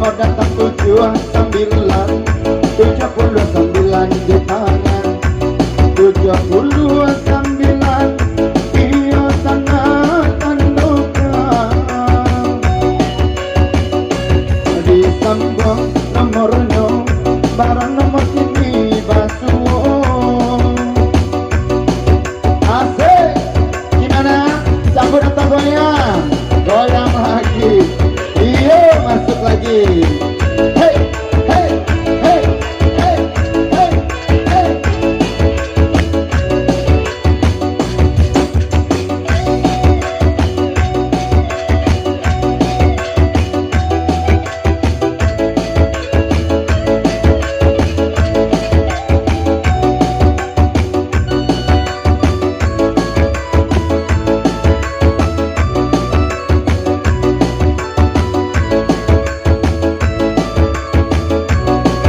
selamat datang 79 di tangan 79 iyo sangat anugerah disambung nomornya barang nomor kini basuo asik gimana campur atau goyang goyang lagi iyo masuk lagi hey hey hey hey hey hey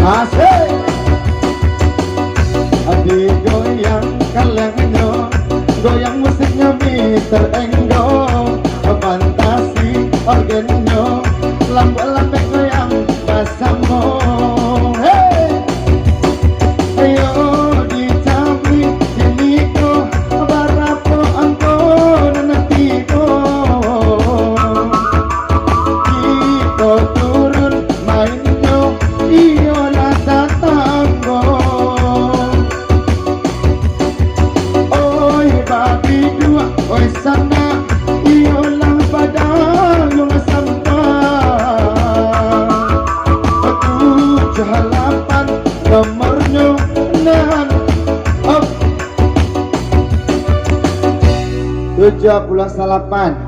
asik adik goyang kalengnya goyang musiknya Mr. Enggo fantasi organnya lampu-lampu goyang basamo hey ayo dicampi diniko barapo angko nanatiko kita turun mainnya iyo oi sana iyo lang padang yung sampah 78 nomornya nahan up 78